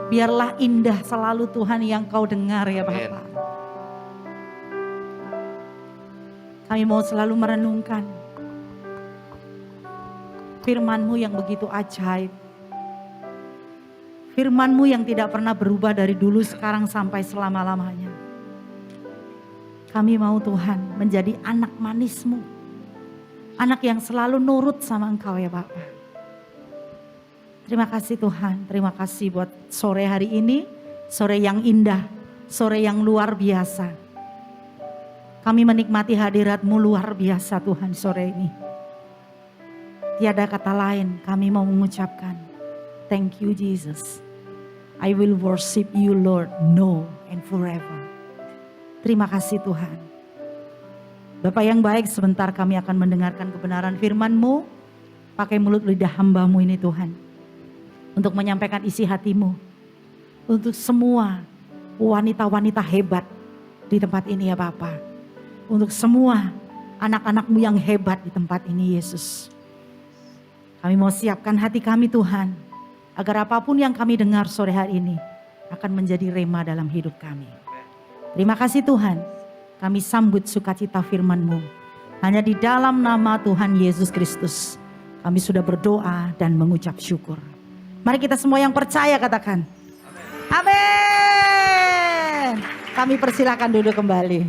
Biarlah indah selalu Tuhan yang kau dengar ya Bapa. Kami mau selalu merenungkan firman-Mu yang begitu ajaib. Firman-Mu yang tidak pernah berubah dari dulu, sekarang, sampai selama-lamanya. Kami mau Tuhan menjadi anak manis-Mu. Anak yang selalu nurut sama Engkau ya Bapak. Terima kasih Tuhan, terima kasih buat sore hari ini. Sore yang indah, sore yang luar biasa. Kami menikmati hadirat-Mu luar biasa Tuhan sore ini. Tiada kata lain kami mau mengucapkan, thank you Jesus. I will worship you Lord, now and forever. Terima kasih Tuhan. Bapak yang baik, sebentar kami akan mendengarkan kebenaran firman-Mu. Pakai mulut lidah hamba-Mu ini Tuhan. Untuk menyampaikan isi hati-Mu. Untuk semua wanita-wanita hebat di tempat ini ya Bapak. Untuk semua anak-anak-Mu yang hebat di tempat ini Yesus. Kami mau siapkan hati kami Tuhan. Agar apapun yang kami dengar sore hari ini akan menjadi rema dalam hidup kami. Terima kasih Tuhan, kami sambut sukacita firman-Mu. Hanya di dalam nama Tuhan Yesus Kristus, kami sudah berdoa dan mengucap syukur. Mari kita semua yang percaya katakan, amin. Kami persilakan duduk kembali.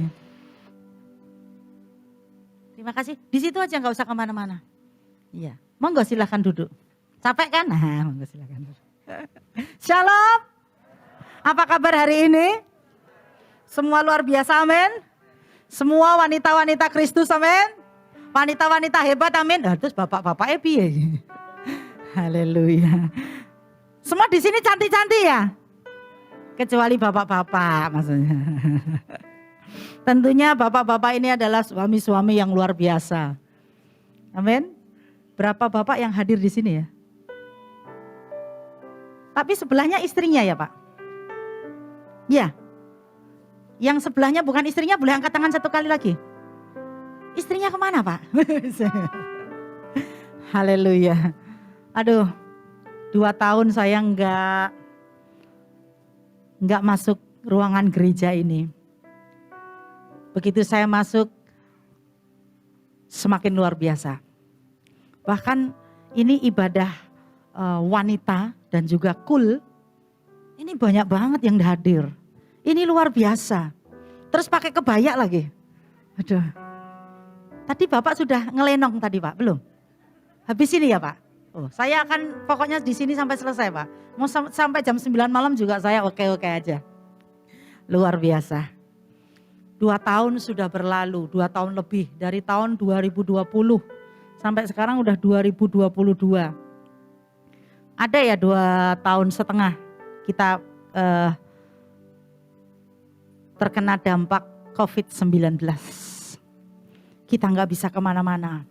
Terima kasih, di situ aja gak usah kemana-mana. Iya, monggo silakan duduk. Capek kan? Nah, monggo silakan duduk. Shalom, apa kabar hari ini? Semua luar biasa, amin. Semua wanita-wanita Kristus, amin. Wanita-wanita hebat, amin. Terus bapak-bapak piye? Haleluya. Semua di sini cantik-cantik ya? Kecuali bapak-bapak maksudnya. Tentunya bapak-bapak ini adalah suami-suami yang luar biasa. Amin. Berapa bapak yang hadir di sini ya? Tapi sebelahnya istrinya ya Pak? Ya. Yang sebelahnya bukan istrinya, boleh angkat tangan satu kali lagi. Istrinya kemana Pak? Haleluya. Aduh, 2 tahun saya enggak masuk ruangan gereja ini. Begitu saya masuk, semakin luar biasa. Bahkan ini ibadah wanita dan juga ini banyak banget yang hadir. Ini luar biasa. Terus pakai kebaya lagi. Aduh. Tadi Bapak sudah ngelenong tadi Pak, belum? Habis ini ya Pak? Oh, saya akan pokoknya di sini sampai selesai Pak. Mau sampai jam 9 malam juga saya oke-oke aja. Luar biasa. 2 tahun sudah berlalu, 2 tahun lebih. Dari tahun 2020 sampai sekarang udah 2022. Ada ya 2 tahun setengah kita terkena dampak COVID-19. Kita nggak bisa kemana-mana.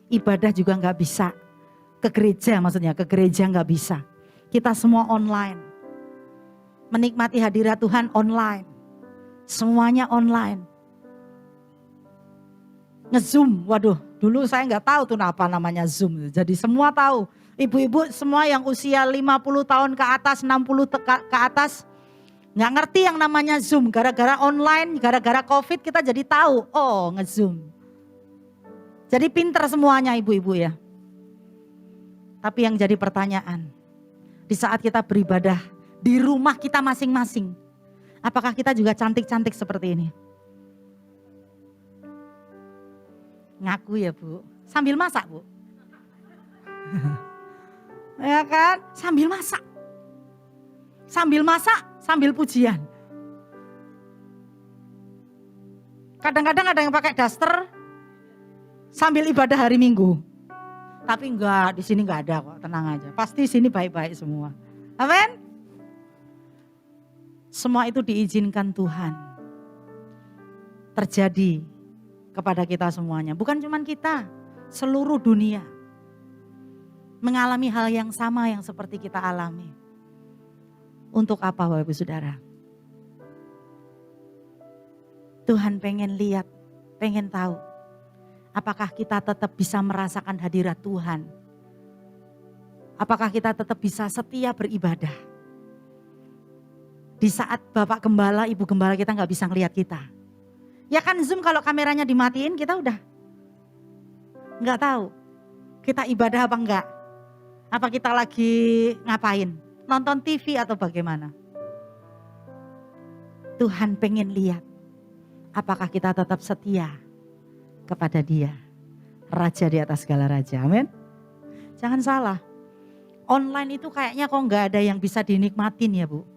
Ibadah juga nggak bisa. Ke gereja maksudnya, ke gereja nggak bisa. Kita semua online. Menikmati hadirat Tuhan online. Semuanya online. Nge-zoom, waduh dulu saya nggak tahu tuh apa namanya Zoom. Jadi semua tahu. Ibu-ibu semua yang usia 50 tahun ke atas, 60 ke atas. Nggak ngerti yang namanya Zoom. Gara-gara online, gara-gara COVID kita jadi tahu. Oh nge-zoom. Jadi pinter semuanya ibu-ibu ya. Tapi yang jadi pertanyaan, di saat kita beribadah di rumah kita masing-masing, apakah kita juga cantik-cantik seperti ini? Ngaku ya Bu, sambil masak Bu. Ya kan, sambil masak. Sambil masak, sambil pujian. Kadang-kadang ada yang pakai daster sambil ibadah hari Minggu. Tapi enggak, di sini enggak ada kok, tenang aja. Pasti sini baik-baik semua. Amin. Semua itu diizinkan Tuhan terjadi kepada kita semuanya. Bukan cuma kita, seluruh dunia mengalami hal yang sama yang seperti kita alami. Untuk apa Bapak Ibu Saudara? Tuhan pengen lihat, pengen tahu. Apakah kita tetap bisa merasakan hadirat Tuhan? Apakah kita tetap bisa setia beribadah? Di saat Bapak Gembala, Ibu Gembala kita nggak bisa ngelihat kita. Ya kan Zoom kalau kameranya dimatiin kita udah nggak tahu kita ibadah apa enggak. Apa kita lagi ngapain? Nonton TV atau bagaimana? Tuhan pengen lihat apakah kita tetap setia kepada Dia. Raja di atas segala raja. Amin. Jangan salah. Online itu kayaknya kok nggak ada yang bisa dinikmatin ya Bu.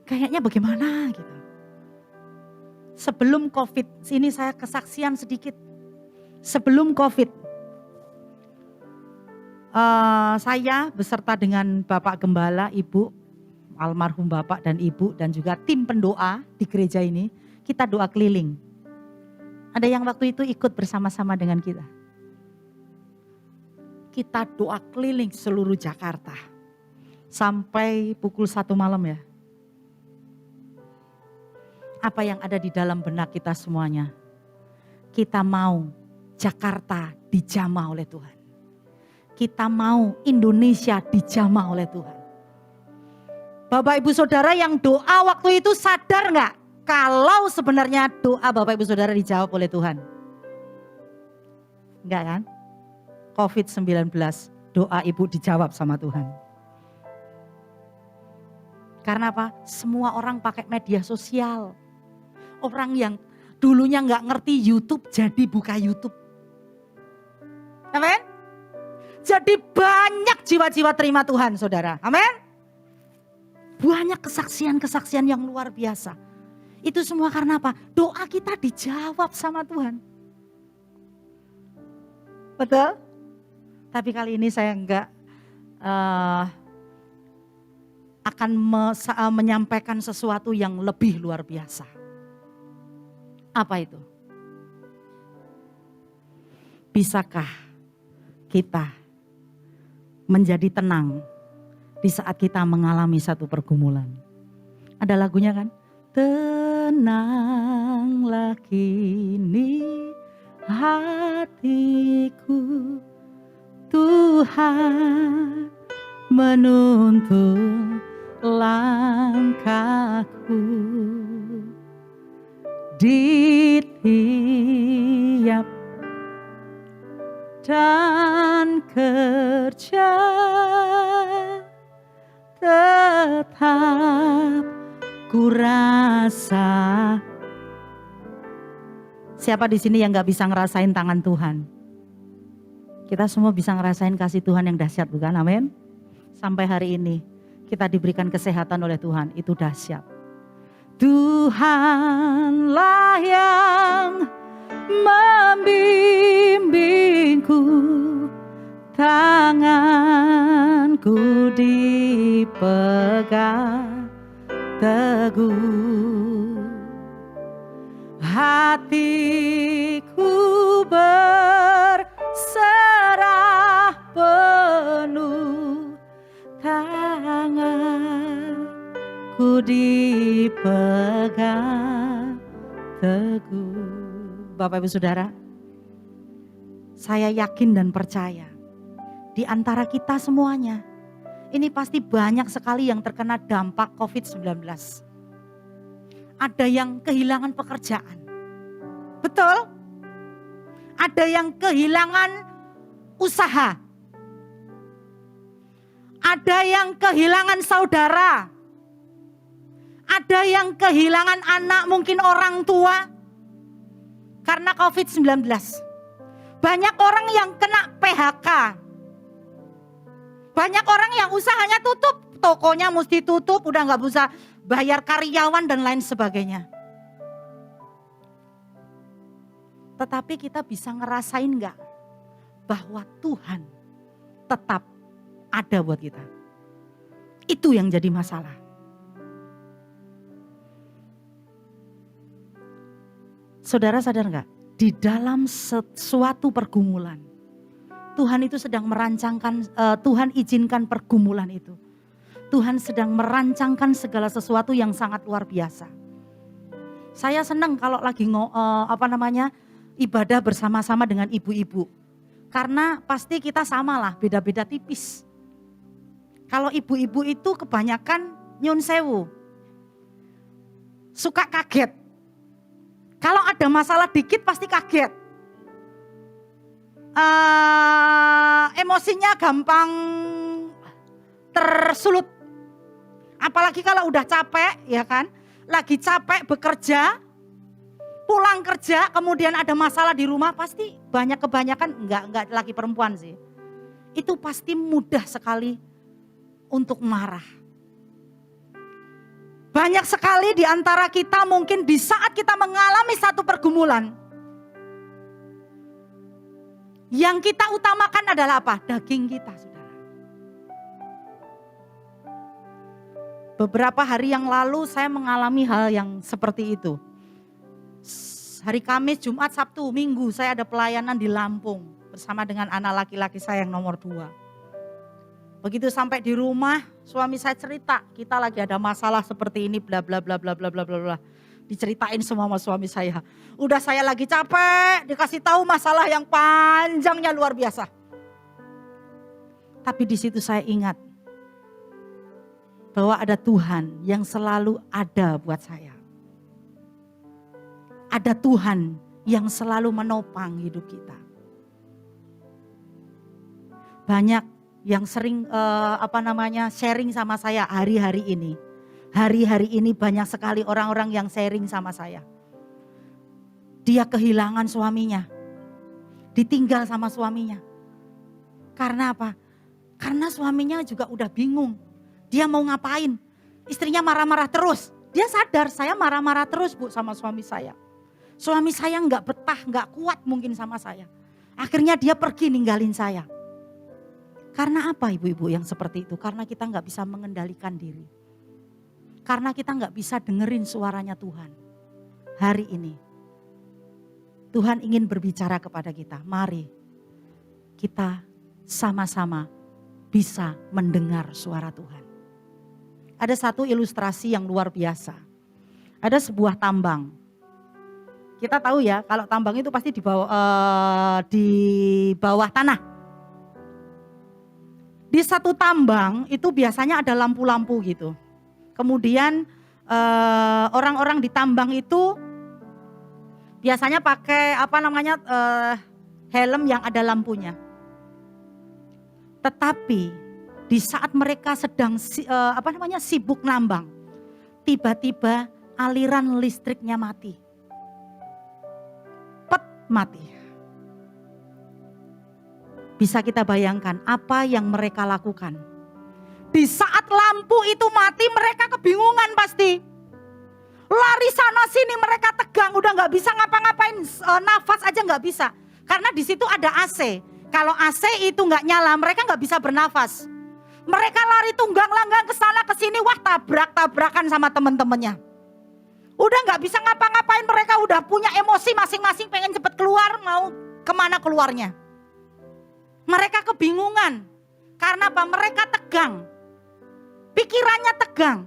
Kayaknya bagaimana gitu. Sebelum COVID, sini saya kesaksian sedikit. Sebelum COVID, saya beserta dengan Bapak Gembala, Ibu, almarhum Bapak dan Ibu dan juga tim pendoa di gereja ini, kita doa keliling. Ada yang waktu itu ikut bersama-sama dengan kita. Kita doa keliling seluruh Jakarta. Sampai pukul 1 malam ya. Apa yang ada di dalam benak kita semuanya. Kita mau Jakarta dijamah oleh Tuhan. Kita mau Indonesia dijamah oleh Tuhan. Bapak Ibu Saudara yang doa waktu itu sadar gak? Kalau sebenarnya doa Bapak Ibu Saudara dijawab oleh Tuhan. Enggak kan? COVID-19 doa Ibu dijawab sama Tuhan. Karena apa? Semua orang pakai media sosial. Orang yang dulunya gak ngerti YouTube jadi buka YouTube. Amin? Jadi banyak jiwa-jiwa terima Tuhan saudara. Amin. Banyak kesaksian-kesaksian yang luar biasa. Itu semua karena apa? Doa kita dijawab sama Tuhan. Betul? Tapi kali ini saya enggak akan menyampaikan sesuatu yang lebih luar biasa. Apa itu? Bisakah kita menjadi tenang di saat kita mengalami satu pergumulan? Ada lagunya kan? Tenanglah kini hatiku, Tuhan menuntun langkahku di tiap dan kerja tetap kurasa. Siapa di sini yang gak bisa ngerasain tangan Tuhan? Kita semua bisa ngerasain kasih Tuhan yang dahsyat bukan? Amin. Sampai hari ini kita diberikan kesehatan oleh Tuhan, itu dahsyat. Tuhanlah yang membimbingku, tanganku dipegang teguh, hatiku berserah penuh, tanganku dipegang teguh. Bapak Ibu Saudara, saya yakin dan percaya di antara kita semuanya, ini pasti banyak sekali yang terkena dampak COVID-19. Ada yang kehilangan pekerjaan. Betul? Ada yang kehilangan usaha. Ada yang kehilangan saudara. Ada yang kehilangan anak, mungkin orang tua. Karena COVID-19. Banyak orang yang kena PHK. Banyak orang yang usahanya tutup. Tokonya mesti tutup, udah gak bisa bayar karyawan dan lain sebagainya. Tetapi kita bisa ngerasain gak bahwa Tuhan tetap ada buat kita. Itu yang jadi masalah. Saudara sadar gak? Di dalam suatu pergumulan, Tuhan itu sedang merancangkan, Tuhan izinkan pergumulan itu. Tuhan sedang merancangkan segala sesuatu yang sangat luar biasa. Saya senang kalau lagi ibadah bersama-sama dengan ibu-ibu. Karena pasti kita samalah, beda-beda tipis. Kalau ibu-ibu itu kebanyakan nyun sewu. suka kaget. Kalau ada masalah dikit pasti kaget. Emosinya gampang tersulut. Apalagi kalau udah capek, ya kan? Lagi capek bekerja, pulang kerja, kemudian ada masalah di rumah, pasti kebanyakan enggak laki perempuan sih. Itu pasti mudah sekali untuk marah. Banyak sekali di antara kita mungkin di saat kita mengalami satu pergumulan, yang kita utamakan adalah apa? Daging kita, saudara. Beberapa hari yang lalu saya mengalami hal yang seperti itu. Hari Kamis, Jumat, Sabtu, Minggu saya ada pelayanan di Lampung bersama dengan anak laki-laki saya yang nomor 2. Begitu sampai di rumah, suami saya cerita, kita lagi ada masalah seperti ini, bla bla bla bla bla bla bla bla. Diceritain semua sama suami saya. Udah saya lagi capek, dikasih tahu masalah yang panjangnya luar biasa. Tapi di situ saya ingat bahwa ada Tuhan yang selalu ada buat saya. Ada Tuhan yang selalu menopang hidup kita. Banyak yang sering sharing sama saya hari-hari ini. Hari-hari ini banyak sekali orang-orang yang sharing sama saya. Dia kehilangan suaminya. Ditinggal sama suaminya. Karena apa? Karena suaminya juga udah bingung. Dia mau ngapain? Istrinya marah-marah terus. Dia sadar saya marah-marah terus Bu sama suami saya. Suami saya gak betah, gak kuat mungkin sama saya. Akhirnya dia pergi ninggalin saya. Karena apa ibu-ibu yang seperti itu? Karena kita gak bisa mengendalikan diri. Karena kita gak bisa dengerin suaranya Tuhan. Hari ini Tuhan ingin berbicara kepada kita. Mari kita sama-sama bisa mendengar suara Tuhan. Ada satu ilustrasi yang luar biasa. Ada sebuah tambang. Kita tahu ya kalau tambang itu pasti di bawah tanah. Di satu tambang itu biasanya ada lampu-lampu gitu. Kemudian orang-orang di tambang itu biasanya pakai helm yang ada lampunya. Tetapi di saat mereka sedang sibuk nambang, tiba-tiba aliran listriknya mati. Mati. Bisa kita bayangkan apa yang mereka lakukan. Di saat lampu itu mati mereka kebingungan pasti. Lari sana sini mereka tegang, udah gak bisa ngapa-ngapain, nafas aja gak bisa. Karena di situ ada AC. Kalau AC itu gak nyala mereka gak bisa bernafas. Mereka lari tunggang-langgang ke sana ke sini, wah tabrak-tabrakan sama teman-temannya. Udah gak bisa ngapa-ngapain, mereka udah punya emosi masing-masing pengen cepet keluar, mau kemana keluarnya. Mereka kebingungan, karena apa? Mereka tegang, pikirannya tegang.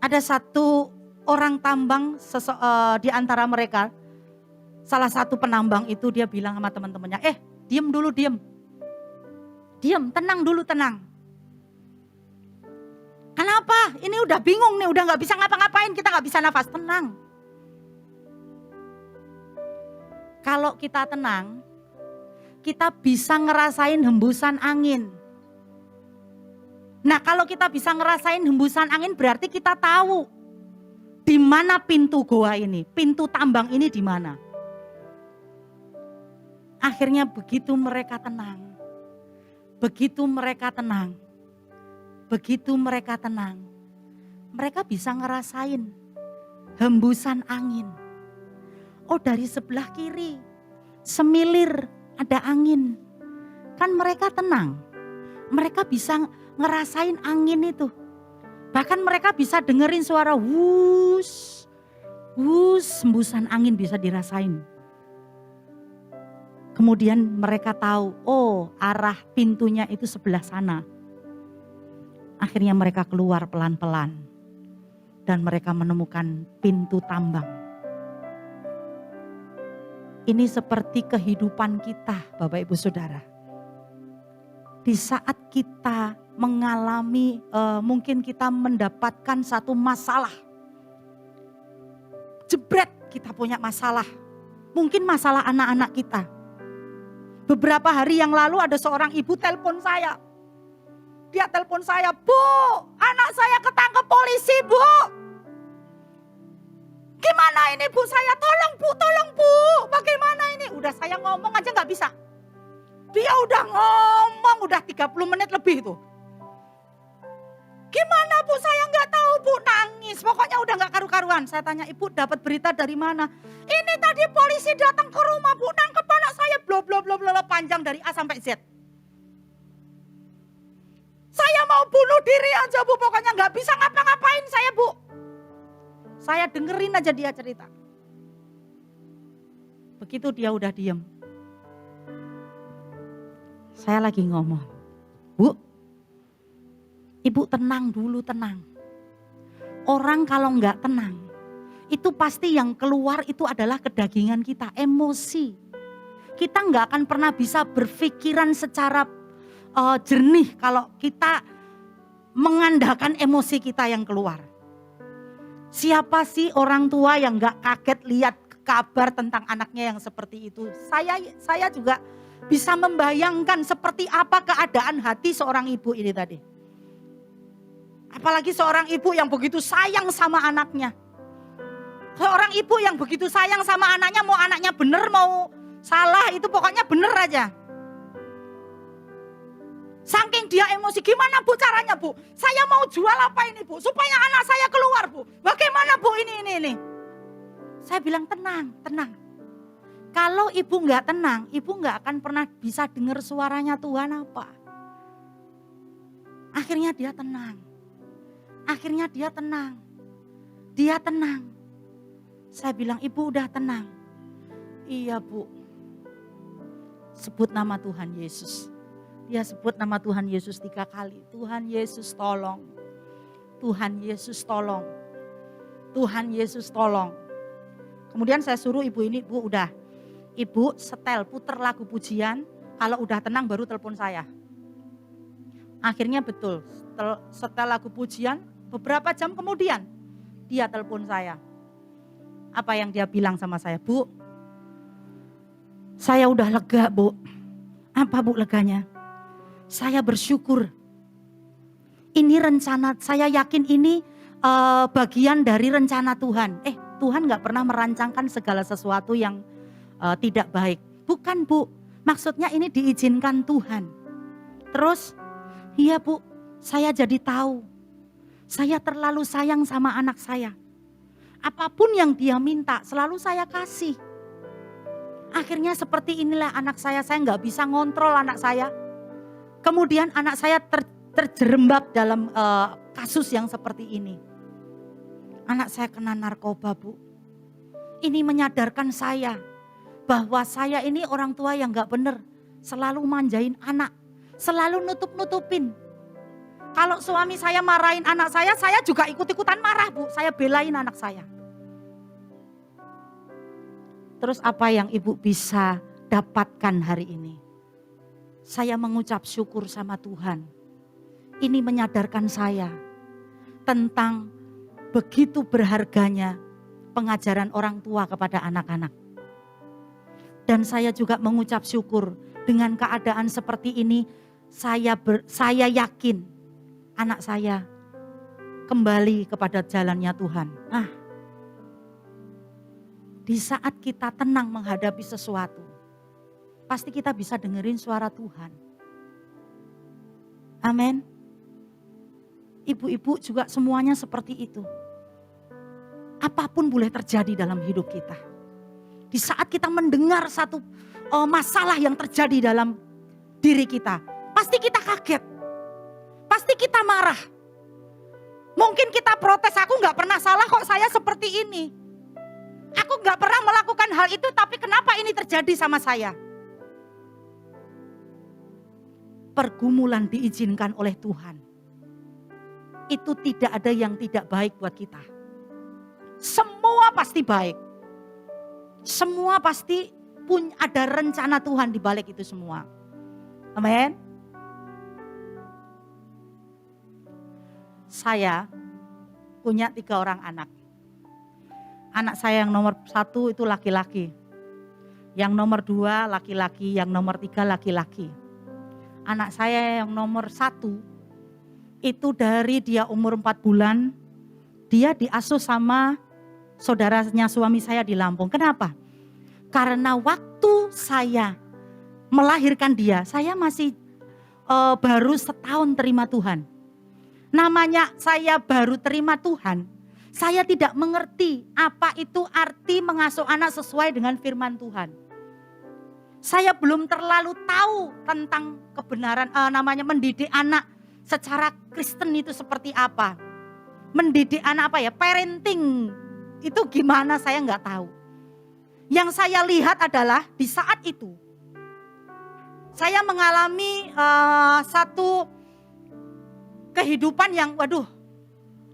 Ada satu orang tambang di antara mereka, salah satu penambang itu dia bilang sama teman-temannya, diem dulu, diem, tenang dulu, tenang. Kenapa? Ini udah bingung nih, udah gak bisa ngapa-ngapain, kita gak bisa nafas. Tenang. Kalau kita tenang, kita bisa ngerasain hembusan angin. Nah kalau kita bisa ngerasain hembusan angin berarti kita tahu di mana pintu goa ini, pintu tambang ini di mana. Akhirnya begitu mereka tenang, mereka bisa ngerasain hembusan angin. Oh dari sebelah kiri, semilir ada angin. Kan mereka tenang, mereka bisa ngerasain angin itu. Bahkan mereka bisa dengerin suara wuss, hembusan angin bisa dirasain. Kemudian mereka tahu, oh arah pintunya itu sebelah sana. Akhirnya mereka keluar pelan-pelan dan mereka menemukan pintu tambang. Ini seperti kehidupan kita, Bapak Ibu Saudara. Di saat kita mengalami, mungkin kita mendapatkan satu masalah. Jebret, kita punya masalah. Mungkin masalah anak-anak kita. Beberapa hari yang lalu ada seorang ibu telepon saya. Dia telepon saya, "Bu, anak saya ketangkep polisi, Bu. Gimana ini, Bu? Saya tolong, Bu, bagaimana ini?" Udah saya ngomong aja gak bisa. Dia udah ngomong, udah 30 menit lebih tuh. "Gimana, Bu? Saya gak tahu, Bu." Nangis, pokoknya udah gak karu-karuan. Saya tanya, "Ibu dapat berita dari mana?" "Ini tadi polisi datang ke rumah, Bu, nangkep anak saya." Bla panjang dari A sampai Z. "Saya mau bunuh diri aja, Bu, pokoknya gak bisa ngapa-ngapain saya, Bu." Saya dengerin aja dia cerita. Begitu dia udah diem. Saya lagi ngomong, "Bu, Ibu tenang dulu, tenang. Orang kalau nggak tenang, itu pasti yang keluar itu adalah kedagingan kita, emosi. Kita nggak akan pernah bisa berpikiran secara jernih kalau kita mengandalkan emosi kita yang keluar. Siapa sih orang tua yang nggak kaget lihat kabar tentang anaknya yang seperti itu? Saya juga bisa membayangkan seperti apa keadaan hati seorang ibu ini tadi. Apalagi seorang ibu yang begitu sayang sama anaknya. Seorang ibu yang begitu sayang sama anaknya, mau anaknya bener mau salah itu pokoknya bener aja. Saking dia emosi, "Gimana, Bu, caranya, Bu? Saya mau jual apa ini, Bu? Supaya anak saya keluar, Bu. Bagaimana, Bu, ini." Saya bilang, tenang. Kalau ibu nggak tenang, ibu nggak akan pernah bisa dengar suaranya Tuhan apa. Akhirnya dia tenang. Dia tenang. Saya bilang, "Ibu udah tenang." "Iya, Bu." Sebut nama Tuhan Yesus. Dia sebut nama Tuhan Yesus 3 kali. "Tuhan Yesus tolong. Tuhan Yesus tolong. Tuhan Yesus tolong." Kemudian saya suruh ibu ini, "Bu, udah. Ibu setel, puter lagu pujian. Kalau udah tenang baru telepon saya." Akhirnya betul, setel lagu pujian. Beberapa jam kemudian dia telepon saya. Apa yang dia bilang sama saya? "Bu, saya udah lega, Bu." "Apa, Bu, leganya?" "Saya bersyukur. Ini rencana, saya yakin ini bagian dari rencana Tuhan." Tuhan gak pernah merancangkan segala sesuatu yang tidak baik. "Bukan, Bu, maksudnya ini diizinkan Tuhan." Terus, "Iya, Bu, saya jadi tahu. Saya terlalu sayang sama anak saya. Apapun yang dia minta selalu saya kasih. Akhirnya seperti inilah anak saya gak bisa ngontrol anak saya. Kemudian anak saya terjerembab dalam kasus yang seperti ini. Anak saya kena narkoba, Bu. Ini menyadarkan saya bahwa saya ini orang tua yang gak benar. Selalu manjain anak, selalu nutup-nutupin. Kalau suami saya marahin anak saya juga ikut-ikutan marah, Bu. Saya belain anak saya." Terus apa yang ibu bisa dapatkan hari ini? Saya mengucap syukur sama Tuhan. Ini menyadarkan saya tentang begitu berharganya pengajaran orang tua kepada anak-anak. Dan saya juga mengucap syukur dengan keadaan seperti ini, saya yakin anak saya kembali kepada jalannya Tuhan. Di saat kita tenang menghadapi sesuatu, pasti kita bisa dengerin suara Tuhan. Amin. Ibu-ibu juga semuanya seperti itu. Apapun boleh terjadi dalam hidup kita. Di saat kita mendengar satu masalah yang terjadi dalam diri kita, pasti kita kaget. Pasti kita marah. Mungkin kita protes, "Aku gak pernah salah kok, saya seperti ini. Aku gak pernah melakukan hal itu, tapi kenapa ini terjadi sama saya?" Pergumulan diizinkan oleh Tuhan. Itu tidak ada yang tidak baik buat kita. Semua pasti baik. Semua pasti ada rencana Tuhan di balik itu semua. Amin. saya punya 3 orang anak. Anak saya yang nomor 1 itu laki-laki. Yang nomor 2 laki-laki, yang nomor 3 laki-laki. Anak saya yang nomor 1 itu dari dia umur 4 bulan, dia diasuh sama saudaranya suami saya di Lampung. Kenapa? Karena waktu saya melahirkan dia, saya masih baru setahun terima Tuhan. Namanya saya baru terima Tuhan, saya tidak mengerti apa itu arti mengasuh anak sesuai dengan firman Tuhan. Saya belum terlalu tahu tentang kebenaran, namanya mendidik anak secara Kristen itu seperti apa. Mendidik anak apa ya, parenting itu gimana saya nggak tahu. Yang saya lihat adalah di saat itu, saya mengalami satu kehidupan yang waduh,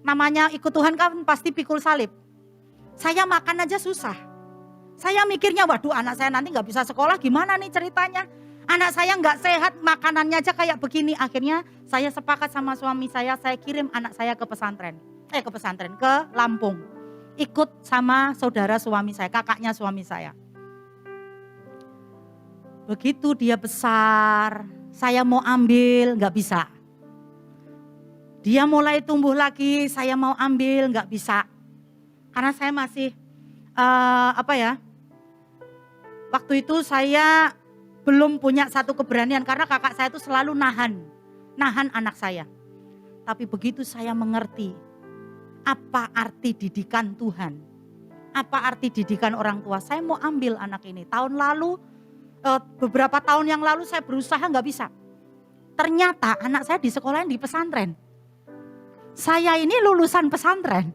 namanya ikut Tuhan kan pasti pikul salib. Saya makan aja susah. Saya mikirnya waduh anak saya nanti gak bisa sekolah gimana nih ceritanya. Anak saya gak sehat makanannya aja kayak begini. Akhirnya saya sepakat sama suami saya kirim anak saya ke pesantren. Ke Lampung. Ikut sama saudara suami saya, kakaknya suami saya. Begitu dia besar, saya mau ambil gak bisa. Dia mulai tumbuh lagi, saya mau ambil gak bisa. Karena saya masih waktu itu saya belum punya satu keberanian karena kakak saya itu selalu nahan anak saya. Tapi begitu saya mengerti apa arti didikan Tuhan, apa arti didikan orang tua, saya mau ambil anak ini. Tahun lalu, beberapa tahun yang lalu saya berusaha nggak bisa. Ternyata anak saya di sekolah di pesantren. Saya ini lulusan pesantren,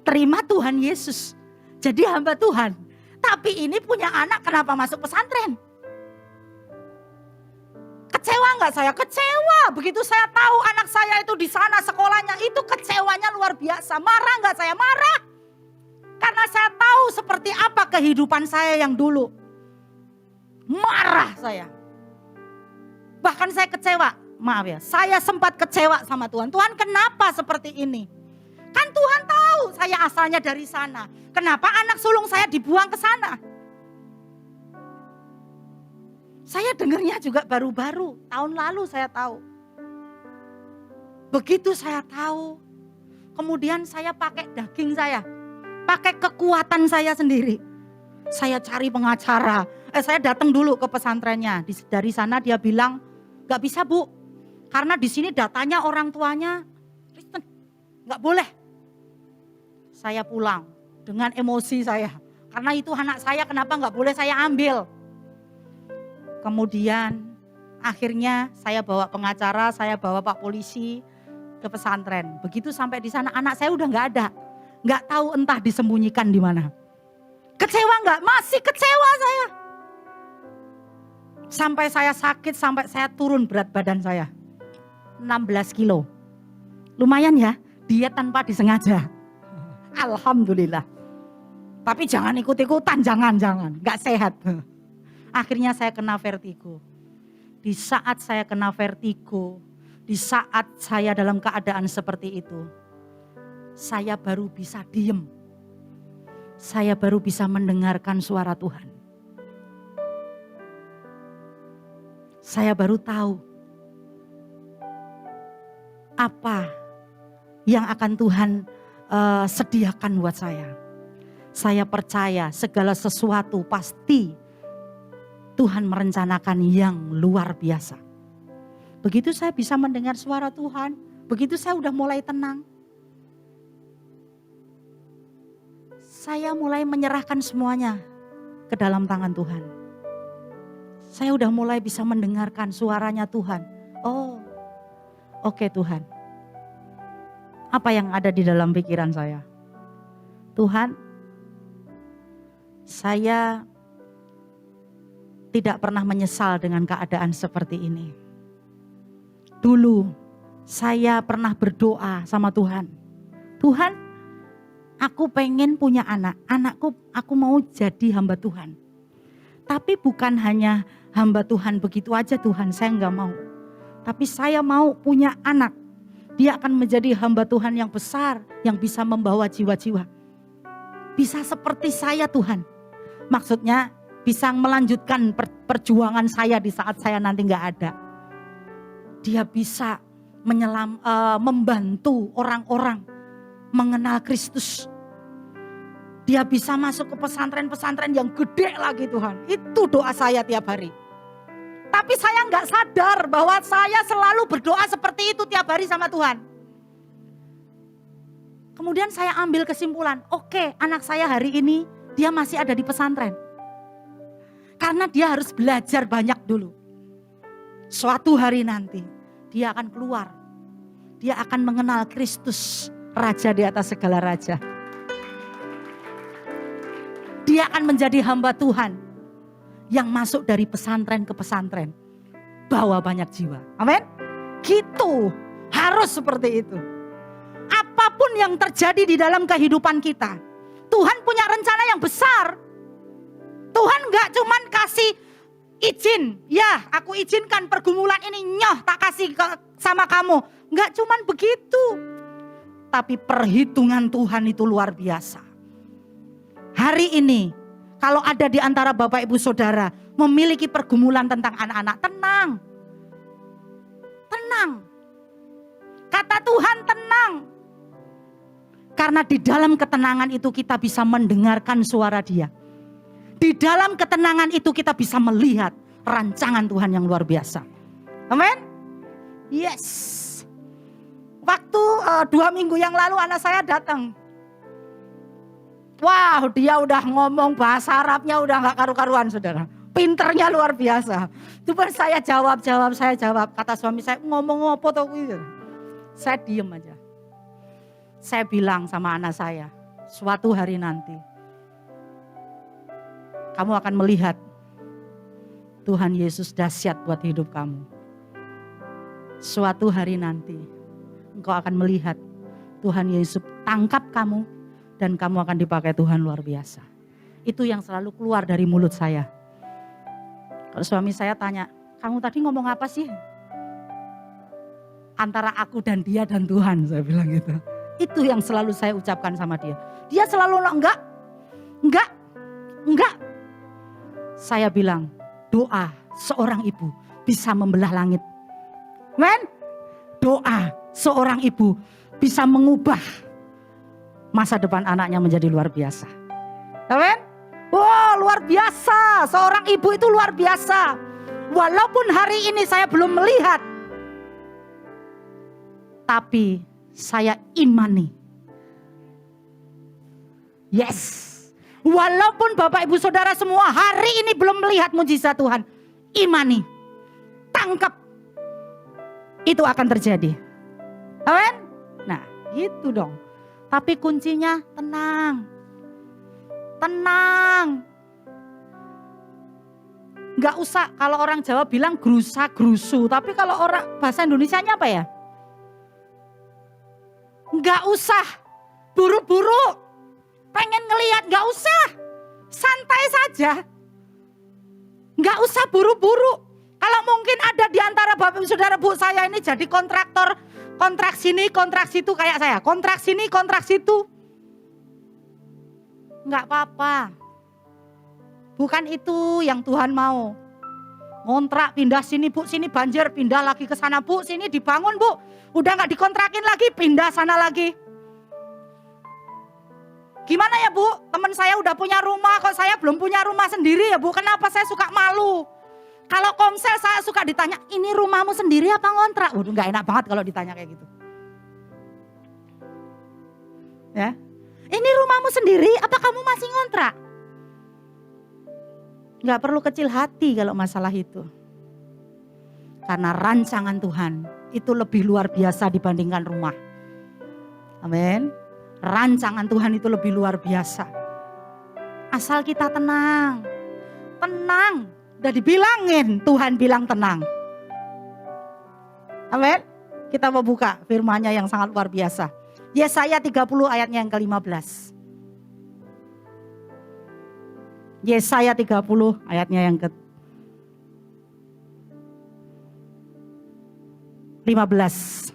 terima Tuhan Yesus, jadi hamba Tuhan. Tapi ini punya anak kenapa masuk pesantren? Kecewa nggak saya? Kecewa. Begitu saya tahu anak saya itu di sana sekolahnya, itu kecewanya luar biasa. Marah nggak saya? Marah. Karena saya tahu seperti apa kehidupan saya yang dulu. Marah saya. Bahkan saya kecewa. Maaf ya, saya sempat kecewa sama Tuhan. Tuhan kenapa seperti ini? Kan Tuhan tahu saya asalnya dari sana. Kenapa anak sulung saya dibuang ke sana? Saya dengarnya juga baru-baru, tahun lalu saya tahu. Begitu saya tahu, kemudian saya pakai daging saya, pakai kekuatan saya sendiri. Saya cari pengacara, saya datang dulu ke pesantrennya. Dari sana dia bilang, gak bisa Bu, karena di sini datanya orang tuanya Kristen, gak boleh. Saya pulang dengan emosi saya. Karena itu anak saya kenapa gak boleh saya ambil. Kemudian akhirnya saya bawa pengacara, saya bawa Pak Polisi ke pesantren. Begitu sampai di sana anak saya udah gak ada. Gak tahu entah disembunyikan di mana. Kecewa gak? Masih kecewa saya. Sampai saya sakit, sampai saya turun berat badan saya. 16 kilo. Lumayan ya, diet tanpa disengaja. Alhamdulillah. Tapi jangan ikut-ikutan, jangan. Gak sehat. Akhirnya saya kena vertigo. Di saat saya kena vertigo, di saat saya dalam keadaan seperti itu, saya baru bisa diem. Saya baru bisa mendengarkan suara Tuhan. Saya baru tahu apa yang akan Tuhan sediakan buat saya. Saya percaya segala sesuatu pasti Tuhan merencanakan yang luar biasa. Begitu saya bisa mendengar suara Tuhan, begitu saya udah mulai tenang. Saya mulai menyerahkan semuanya ke dalam tangan Tuhan. Saya udah mulai bisa mendengarkan suaranya Tuhan. Oh, oke Tuhan. Apa yang ada di dalam pikiran saya? Tuhan, saya tidak pernah menyesal dengan keadaan seperti ini. Dulu saya pernah berdoa sama Tuhan. Tuhan, aku pengen punya anak. Aku mau jadi hamba Tuhan. Tapi bukan hanya hamba Tuhan begitu aja Tuhan, saya enggak mau. Tapi saya mau punya anak. Dia akan menjadi hamba Tuhan yang besar, yang bisa membawa jiwa-jiwa. Bisa seperti saya Tuhan. Maksudnya bisa melanjutkan perjuangan saya di saat saya nanti gak ada. Dia bisa membantu orang-orang mengenal Kristus. Dia bisa masuk ke pesantren-pesantren yang gede lagi Tuhan. Itu doa saya tiap hari. Tapi saya gak sadar bahwa saya selalu berdoa seperti itu tiap hari sama Tuhan. Kemudian saya ambil kesimpulan, oke, anak saya hari ini dia masih ada di pesantren. Karena dia harus belajar banyak dulu. Suatu hari nanti dia akan keluar. Dia akan mengenal Kristus, Raja di atas segala raja. Dia akan menjadi hamba Tuhan yang masuk dari pesantren ke pesantren. Bawa banyak jiwa. Amin. Gitu. Harus seperti itu. Apapun yang terjadi di dalam kehidupan kita. Tuhan punya rencana yang besar. Tuhan gak cuman kasih izin. Ya aku izinkan pergumulan ini tak kasih sama kamu. Gak cuman begitu. Tapi perhitungan Tuhan itu luar biasa. Hari ini kalau ada di antara Bapak Ibu Saudara memiliki pergumulan tentang anak-anak, tenang. Tenang. Kata Tuhan tenang. Karena di dalam ketenangan itu kita bisa mendengarkan suara Dia. Di dalam ketenangan itu kita bisa melihat rancangan Tuhan yang luar biasa. Amin. Yes. Waktu 2 minggu yang lalu anak saya datang. Wow, dia udah ngomong bahasa Arabnya udah gak karu-karuan saudara. Pinternya luar biasa. Coba saya jawab. Kata suami saya, ngomong apa tuh? Saya diem aja. Saya bilang sama anak saya, suatu hari nanti kamu akan melihat Tuhan Yesus dahsyat buat hidup kamu. Suatu hari nanti engkau akan melihat Tuhan Yesus tangkap kamu. Dan kamu akan dipakai Tuhan luar biasa. Itu yang selalu keluar dari mulut saya. Kalau suami saya tanya, kamu tadi ngomong apa sih? Antara aku dan dia dan Tuhan, saya bilang gitu. Itu yang selalu saya ucapkan sama dia. Dia selalu enggak. Saya bilang, doa seorang ibu bisa membelah langit. Men, doa seorang ibu bisa mengubah masa depan anaknya menjadi luar biasa. Amin? Wow, luar biasa. Seorang ibu itu luar biasa. Walaupun hari ini saya belum melihat. Tapi saya imani. Yes. Walaupun Bapak Ibu Saudara semua hari ini belum melihat mujizat Tuhan. Imani. Tangkap. Itu akan terjadi. Amin? Nah, gitu dong. Tapi kuncinya tenang. Tenang. Gak usah, kalau orang Jawa bilang gerusa gerusu. Tapi kalau orang bahasa Indonesianya apa ya? Gak usah buru-buru. Pengen ngelihat, gak usah. Santai saja. Gak usah buru-buru. Kalau mungkin ada di antara Bapak Ibu Saudara, Bu, saya ini jadi kontraktor. Kontrak sini, kontrak situ kayak saya. Kontrak sini, kontrak situ. Enggak apa-apa. Bukan itu yang Tuhan mau. Ngontrak pindah sini Bu, sini banjir, pindah lagi ke sana Bu, sini dibangun Bu. Udah enggak dikontrakin lagi, pindah sana lagi. Gimana ya Bu? Teman saya udah punya rumah, kok saya belum punya rumah sendiri ya Bu? Kenapa saya suka malu? Kalau komsel saya suka ditanya, ini rumahmu sendiri apa ngontrak? Waduh, gak enak banget kalau ditanya kayak gitu. Ya, ini rumahmu sendiri apa kamu masih ngontrak? Gak perlu kecil hati kalau masalah itu. Karena rancangan Tuhan itu lebih luar biasa dibandingkan rumah. Amin. Rancangan Tuhan itu lebih luar biasa. Asal kita tenang. Tenang. Udah dibilangin, Tuhan bilang tenang. Amin. Kita mau buka firman-Nya yang sangat luar biasa. Yesaya 30 ayatnya yang ke-15. Yesaya 30 ayatnya yang ke-15.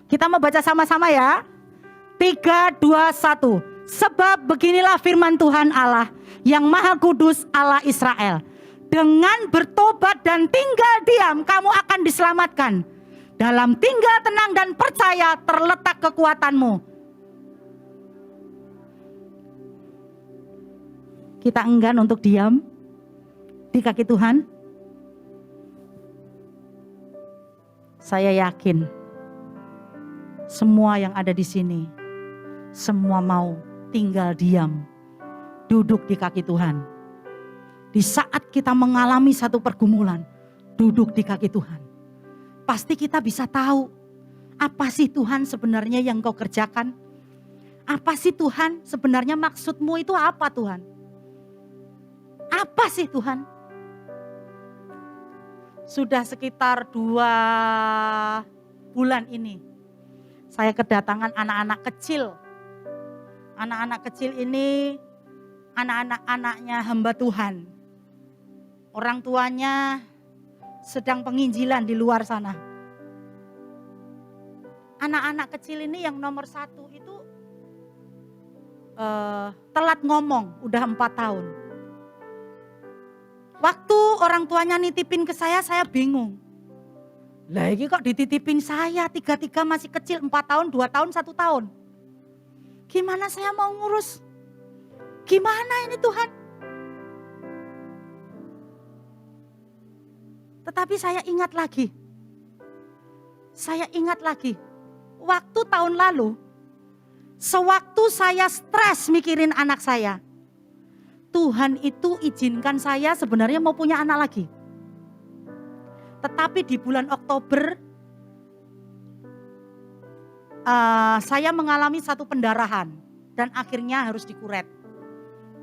Kita mau baca sama-sama ya. 3, 2, 1. Sebab beginilah firman Tuhan Allah yang Maha Kudus, Allah Israel. Dengan bertobat dan tinggal diam kamu akan diselamatkan. Dalam tinggal tenang dan percaya terletak kekuatanmu. Kita enggan untuk diam di kaki Tuhan. Saya yakin semua yang ada di sini, semua mau tinggal diam, duduk di kaki Tuhan. Di saat kita mengalami satu pergumulan, duduk di kaki Tuhan. Pasti kita bisa tahu, apa sih Tuhan sebenarnya yang kau kerjakan? Apa sih Tuhan sebenarnya maksudmu itu apa Tuhan? Apa sih Tuhan? Sudah sekitar 2 bulan ini, saya kedatangan anak-anak kecil. Anak-anak kecil ini anak-anaknya hamba Tuhan. Orang tuanya sedang penginjilan di luar sana. Anak-anak kecil ini yang nomor 1 itu telat ngomong, udah 4 tahun. Waktu orang tuanya nitipin ke saya bingung. Lah ini kok dititipin saya, 3 masih kecil, 4 tahun, 2 tahun, 1 tahun. Gimana saya mau ngurus? Gimana ini Tuhan? Tetapi saya ingat lagi. Waktu tahun lalu, sewaktu saya stres mikirin anak saya, Tuhan itu izinkan saya sebenarnya mau punya anak lagi. Tetapi di bulan Oktober, saya mengalami satu pendarahan dan akhirnya harus dikuret.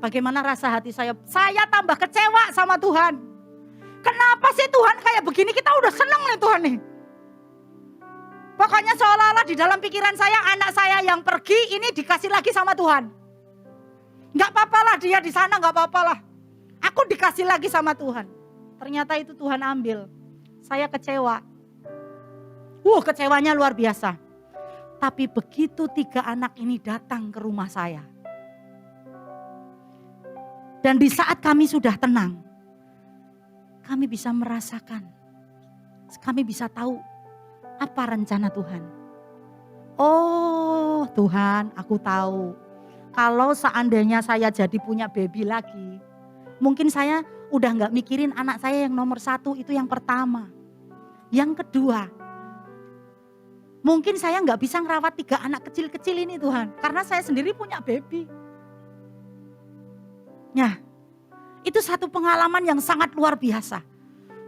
Bagaimana rasa hati saya? Saya tambah kecewa sama Tuhan. Kenapa sih Tuhan kayak begini? Kita udah seneng nih Tuhan nih. Pokoknya seolah-olah di dalam pikiran saya, anak saya yang pergi ini dikasih lagi sama Tuhan. Gak apa-apalah dia di sana, gak apa-apalah. Aku dikasih lagi sama Tuhan. Ternyata itu Tuhan ambil. Saya kecewa. Kecewanya luar biasa. Tapi begitu 3 anak ini datang ke rumah saya. Dan di saat kami sudah tenang, kami bisa merasakan, kami bisa tahu apa rencana Tuhan. Oh Tuhan, aku tahu. Kalau seandainya saya jadi punya baby lagi, mungkin saya udah gak mikirin anak saya yang nomor 1 itu yang pertama. Yang kedua, mungkin saya gak bisa ngerawat 3 anak kecil-kecil ini Tuhan. Karena saya sendiri punya baby. Nah, itu satu pengalaman yang sangat luar biasa.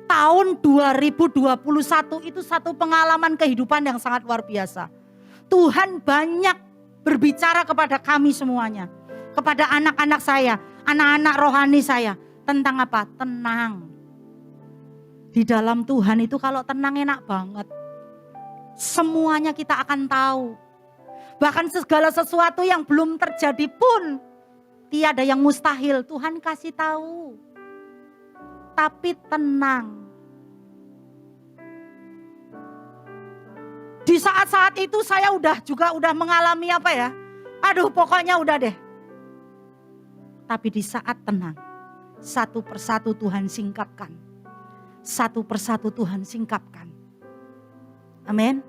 Tahun 2021 itu satu pengalaman kehidupan yang sangat luar biasa. Tuhan banyak berbicara kepada kami semuanya. Kepada anak-anak saya, anak-anak rohani saya. Tentang apa? Tenang. Di dalam Tuhan itu kalau tenang enak banget. Semuanya kita akan tahu. Bahkan segala sesuatu yang belum terjadi pun tiada yang mustahil. Tuhan kasih tahu. Tapi tenang. Di saat-saat itu saya udah mengalami apa ya. Aduh pokoknya udah deh. Tapi di saat tenang. Satu persatu Tuhan singkapkan. Satu persatu Tuhan singkapkan. Amin.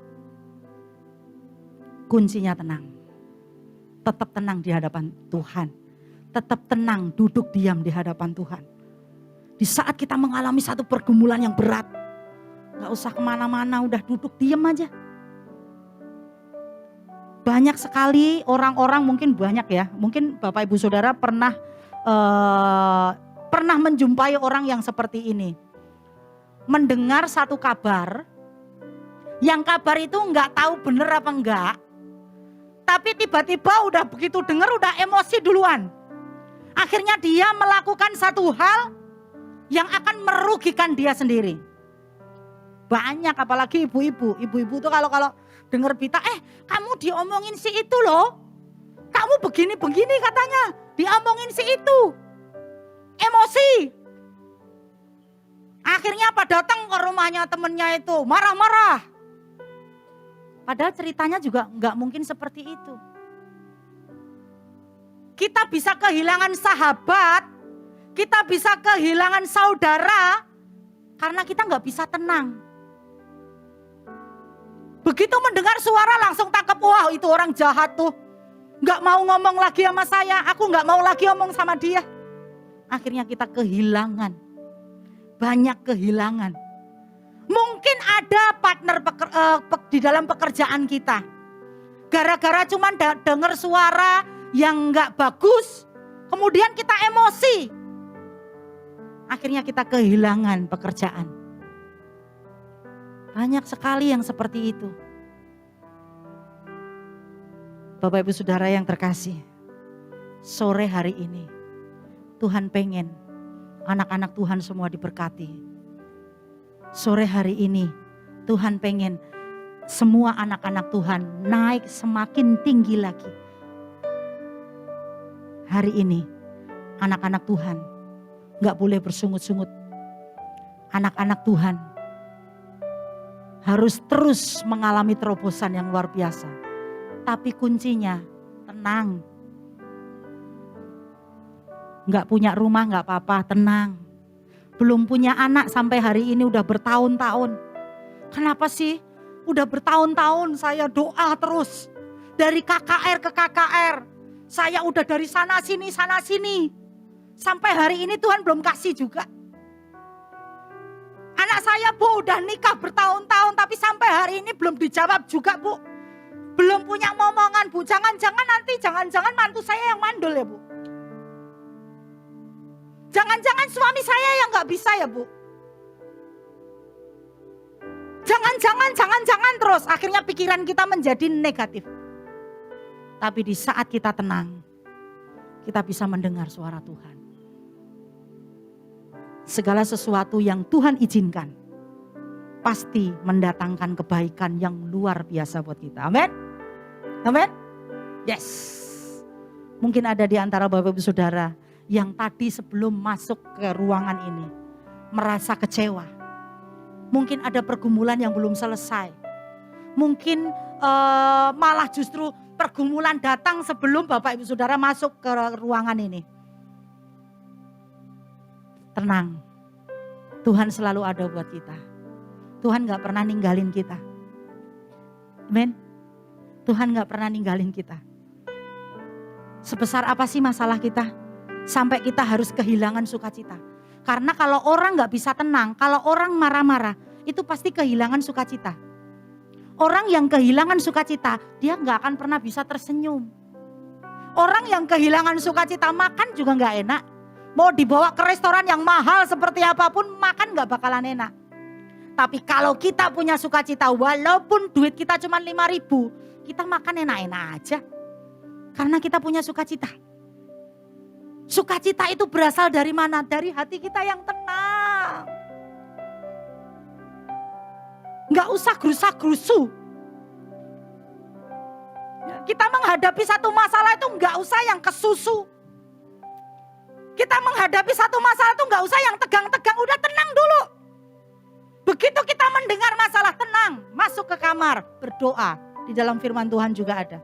Kuncinya tenang. Tetap tenang di hadapan Tuhan. Tetap tenang duduk diam di hadapan Tuhan. Di saat kita mengalami satu pergumulan yang berat. Gak usah kemana-mana, udah duduk diam aja. Banyak sekali orang-orang, mungkin banyak ya. Mungkin Bapak Ibu Saudara pernah menjumpai orang yang seperti ini. Mendengar satu kabar. Yang kabar itu nggak tahu bener apa enggak. Tapi tiba-tiba udah begitu dengar udah emosi duluan. Akhirnya dia melakukan satu hal yang akan merugikan dia sendiri. Banyak apalagi ibu-ibu. Ibu-ibu tuh kalau dengar berita, kamu diomongin si itu loh. Kamu begini-begini katanya. Diomongin si itu. Emosi. Akhirnya apa? Datang ke rumahnya temennya itu. Marah-marah. Padahal ceritanya juga nggak mungkin seperti itu. Kita bisa kehilangan sahabat, kita bisa kehilangan saudara, karena kita nggak bisa tenang. Begitu mendengar suara langsung tangkap, wah itu orang jahat tuh. Nggak mau ngomong lagi sama saya, aku nggak mau lagi ngomong sama dia. Akhirnya kita kehilangan, banyak kehilangan. Mungkin ada partner di dalam pekerjaan kita. Gara-gara cuma dengar suara yang nggak bagus, kemudian kita emosi. Akhirnya kita kehilangan pekerjaan. Banyak sekali yang seperti itu. Bapak Ibu Saudara yang terkasih, sore hari ini Tuhan pengen anak-anak Tuhan semua diberkati. Sore hari ini Tuhan pengen semua anak-anak Tuhan naik semakin tinggi lagi. Hari ini anak-anak Tuhan gak boleh bersungut-sungut. Anak-anak Tuhan harus terus mengalami terobosan yang luar biasa. Tapi kuncinya tenang. Gak punya rumah gak apa-apa, tenang. Belum punya anak sampai hari ini udah bertahun-tahun. Kenapa sih? Udah bertahun-tahun saya doa terus. Dari KKR ke KKR. Saya udah dari sana sini. Sampai hari ini Tuhan belum kasih juga. Anak saya Bu udah nikah bertahun-tahun tapi sampai hari ini belum dijawab juga Bu. Belum punya momongan Bu. Jangan-jangan mantu saya yang mandul ya Bu. Jangan-jangan suami saya yang gak bisa ya Bu. Jangan terus. Akhirnya pikiran kita menjadi negatif. Tapi di saat kita tenang, kita bisa mendengar suara Tuhan. Segala sesuatu yang Tuhan izinkan, pasti mendatangkan kebaikan yang luar biasa buat kita. Amin. Amin. Yes. Mungkin ada di antara Bapak Ibu Saudara yang tadi sebelum masuk ke ruangan ini merasa kecewa. Mungkin ada pergumulan yang belum selesai. Mungkin malah justru pergumulan datang sebelum Bapak Ibu Saudara masuk ke ruangan ini. Tenang, Tuhan selalu ada buat kita. Tuhan gak pernah ninggalin kita. Amin. Tuhan gak pernah ninggalin kita. Sebesar apa sih masalah kita? Sampai kita harus kehilangan sukacita. Karena kalau orang gak bisa tenang, kalau orang marah-marah, itu pasti kehilangan sukacita. Orang yang kehilangan sukacita, dia gak akan pernah bisa tersenyum. Orang yang kehilangan sukacita, makan juga gak enak. Mau dibawa ke restoran yang mahal seperti apapun, makan gak bakalan enak. Tapi kalau kita punya sukacita, walaupun duit kita cuma 5.000, kita makan enak-enak aja. Karena kita punya sukacita. Sukacita itu berasal dari mana? Dari hati kita yang tenang. Gak usah gerusa-gerusu. Kita menghadapi satu masalah itu gak usah yang kesusu. Kita menghadapi satu masalah itu gak usah yang tegang-tegang, udah tenang dulu. Begitu kita mendengar masalah, tenang, masuk ke kamar, berdoa. Di dalam firman Tuhan juga ada.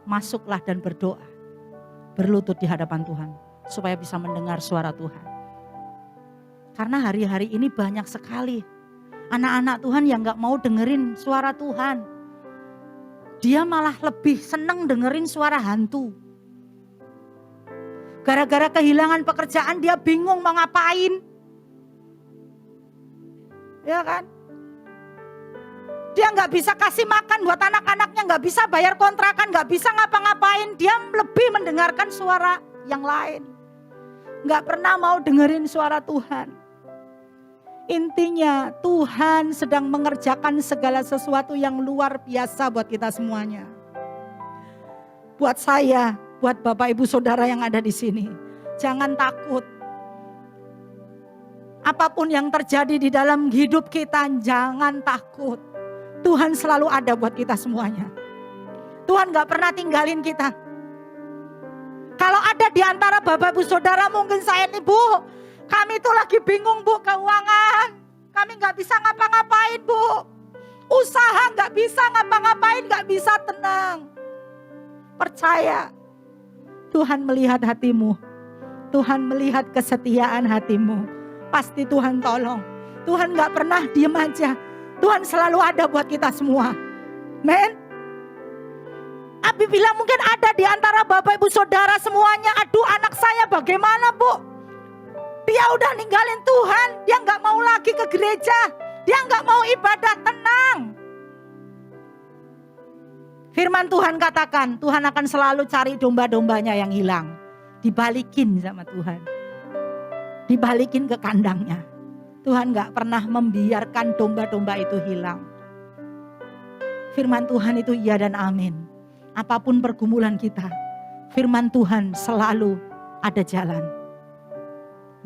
Masuklah dan berdoa. Berlutut di hadapan Tuhan. Supaya bisa mendengar suara Tuhan. Karena hari-hari ini banyak sekali anak-anak Tuhan yang gak mau dengerin suara Tuhan. Dia malah lebih seneng dengerin suara hantu. Gara-gara kehilangan pekerjaan dia bingung mau ngapain. Ya kan? Dia gak bisa kasih makan buat anak-anaknya, gak bisa bayar kontrakan, gak bisa ngapa-ngapain. Dia lebih mendengarkan suara yang lain. Gak pernah mau dengerin suara Tuhan. Intinya Tuhan sedang mengerjakan segala sesuatu yang luar biasa buat kita semuanya. Buat saya, buat Bapak Ibu Saudara yang ada di sini. Jangan takut. Apapun yang terjadi di dalam hidup kita, jangan takut. Tuhan selalu ada buat kita semuanya. Tuhan gak pernah tinggalin kita. Kalau ada di antara Bapak Ibu Saudara mungkin saya nih Bu, kami tuh lagi bingung Bu keuangan. Kami gak bisa ngapa-ngapain Bu. Usaha gak bisa, ngapa-ngapain gak bisa tenang. Percaya, Tuhan melihat hatimu. Tuhan melihat kesetiaan hatimu. Pasti Tuhan tolong. Tuhan gak pernah diem aja. Tuhan selalu ada buat kita semua. Men. Abi bilang mungkin ada di antara Bapak Ibu Saudara semuanya. Aduh, anak saya bagaimana, Bu? Dia udah ninggalin Tuhan. Dia gak mau lagi ke gereja. Dia gak mau ibadah, tenang. Firman Tuhan katakan, Tuhan akan selalu cari domba-dombanya yang hilang. Dibalikin sama Tuhan. Dibalikin ke kandangnya. Tuhan gak pernah membiarkan domba-domba itu hilang. Firman Tuhan itu iya dan amin. Apapun pergumulan kita, firman Tuhan selalu ada jalan.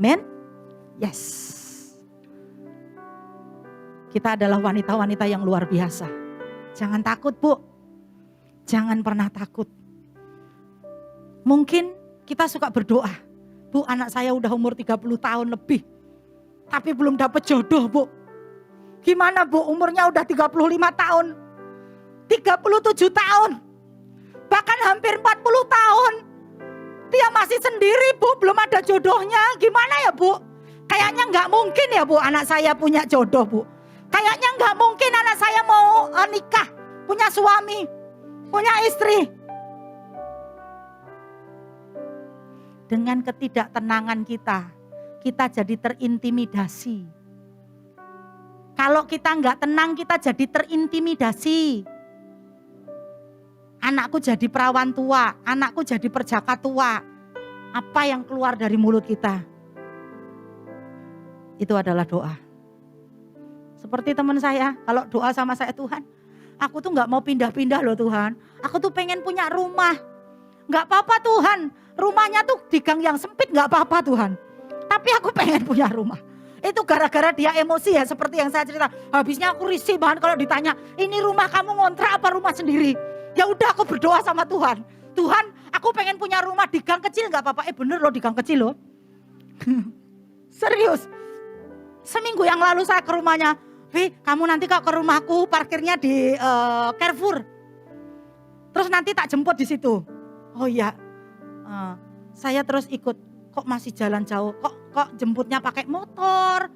Amen? Yes. Kita adalah wanita-wanita yang luar biasa. Jangan takut, Bu. Jangan pernah takut. Mungkin kita suka berdoa. Bu, anak saya udah umur 30 tahun lebih. Tapi belum dapat jodoh, Bu. Gimana, Bu? Umurnya udah 35 tahun. 37 tahun. Bahkan hampir 40 tahun. Dia masih sendiri, Bu. Belum ada jodohnya. Gimana ya, Bu? Kayaknya gak mungkin ya, Bu, anak saya punya jodoh, Bu. Kayaknya gak mungkin anak saya mau nikah. Punya suami. Punya istri. Dengan ketidaktenangan kita jadi terintimidasi. Kalau kita nggak tenang, kita jadi terintimidasi. Anakku jadi perawan tua, anakku jadi perjaka tua. Apa yang keluar dari mulut kita? Itu adalah doa. Seperti teman saya, kalau doa sama saya, Tuhan, aku tuh nggak mau pindah-pindah loh Tuhan. Aku tuh pengen punya rumah. Nggak apa-apa Tuhan, rumahnya tuh di gang yang sempit nggak apa-apa Tuhan. Tapi aku pengen punya rumah. Itu gara-gara dia emosi ya, seperti yang saya cerita. Habisnya aku risih banget kalau ditanya, ini rumah kamu ngontrak apa rumah sendiri? Ya udah aku berdoa sama Tuhan. Tuhan, aku pengen punya rumah di gang kecil nggak apa-apa. Bener loh, di gang kecil loh. Serius. Seminggu yang lalu saya ke rumahnya. Vi, kamu nanti kalau ke rumahku parkirnya di Carrefour. Terus nanti tak jemput di situ. Oh iya. Saya terus ikut. Kok masih jalan jauh? Kok jemputnya pakai motor?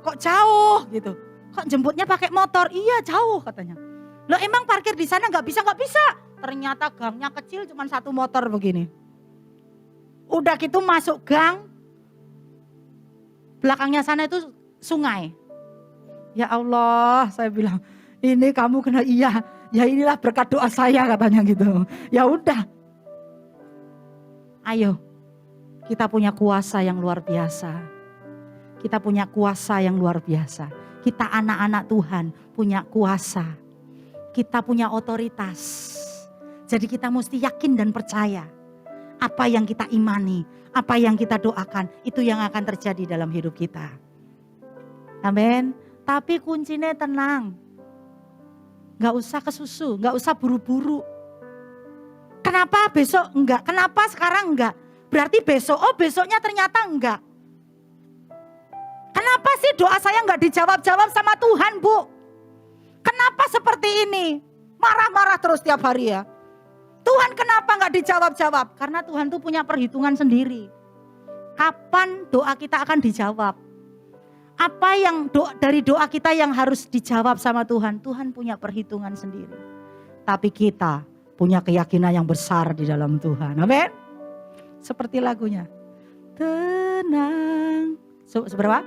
Kok jauh gitu? Kok jemputnya pakai motor? Iya jauh katanya. Loh emang parkir di sana nggak bisa? Nggak bisa. Ternyata gangnya kecil, cuma satu motor begini. Udah gitu masuk gang. Belakangnya sana itu sungai. Ya Allah, saya bilang, ini kamu kena iya. Ya inilah berkat doa saya katanya gitu. Ya udah. Ayo, kita punya kuasa yang luar biasa. Kita punya kuasa yang luar biasa. Kita anak-anak Tuhan punya kuasa. Kita punya otoritas. Jadi kita mesti yakin dan percaya. Apa yang kita imani, apa yang kita doakan, itu yang akan terjadi dalam hidup kita. Amin. Tapi kuncinya tenang. Gak usah kesusu, gak usah buru-buru. Kenapa besok enggak? Kenapa sekarang enggak? Berarti besok, oh besoknya ternyata enggak. Kenapa sih doa saya enggak dijawab-jawab sama Tuhan, Bu? Kenapa seperti ini? Marah-marah terus tiap hari ya. Tuhan kenapa enggak dijawab-jawab? Karena Tuhan tuh punya perhitungan sendiri. Kapan doa kita akan dijawab? Apa yang dari doa kita yang harus dijawab sama Tuhan? Tuhan punya perhitungan sendiri. Tapi kita punya keyakinan yang besar di dalam Tuhan. Amin. Seperti lagunya. Tenang. Seberapa?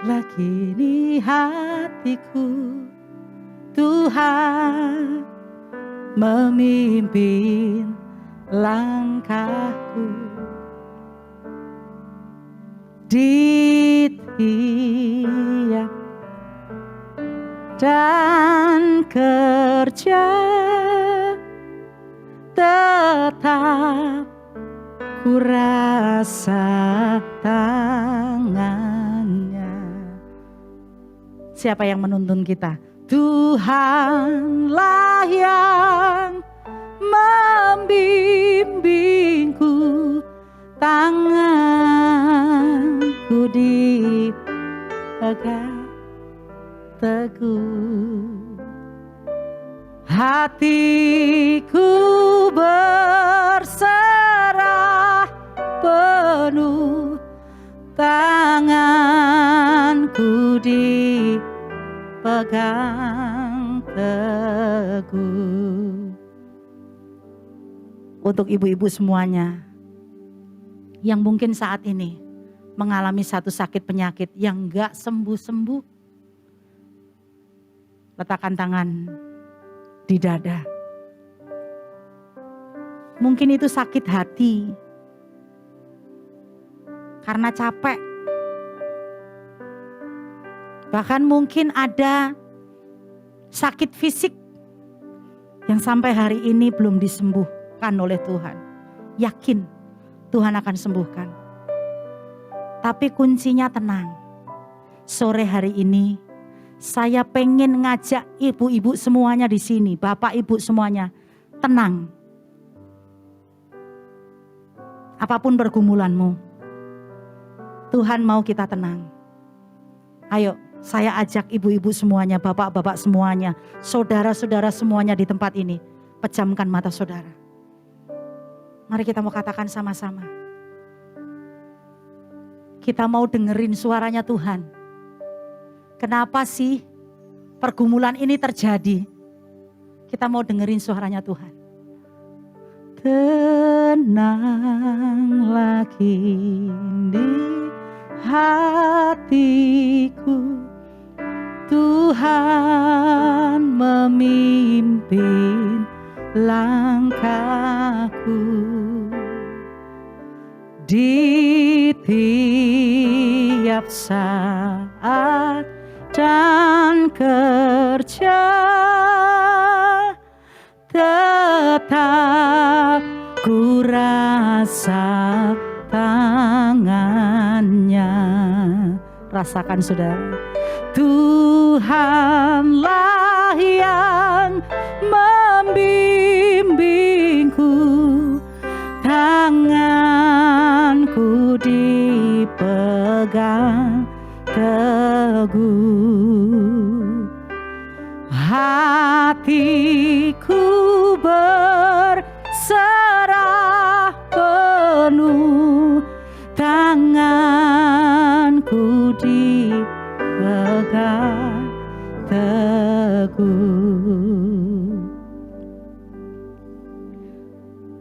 Lagi di hatiku Tuhan memimpin langkahku. Di tiap dan kerja tetap ku rasa tangannya. Siapa yang menuntun kita? Tuhanlah yang membimbingku, tanganku dipegang teguh. hatiku. Hatiku berserah penuh, tanganku dipegang teguh. Untuk ibu-ibu semuanya yang mungkin saat ini mengalami satu sakit penyakit yang gak sembuh-sembuh, letakkan tangan di dada. Mungkin itu sakit hati karena capek. Bahkan mungkin ada sakit fisik yang sampai hari ini belum disembuhkan oleh Tuhan. Yakin Tuhan akan sembuhkan. Tapi kuncinya tenang. Sore hari ini saya pengen ngajak ibu-ibu semuanya di sini, bapak ibu semuanya, tenang. Apapun pergumulanmu, Tuhan mau kita tenang. Ayo, saya ajak ibu-ibu semuanya, bapak-bapak semuanya, saudara-saudara semuanya di tempat ini, pejamkan mata saudara. Mari kita mau katakan sama-sama. Kita mau dengerin suaranya Tuhan. Kenapa sih pergumulan ini terjadi? Kita mau dengerin suaranya Tuhan. Tenanglah kini hatiku, Tuhan memimpin langkahku. Di tiap saat dan kerja, tetap ku rasa tangannya. Rasakan saudara, Tuhanlah yang membimbingku, tanganku dipegang teguh. Hatiku berserah penuh, tanganku dipegang teguh.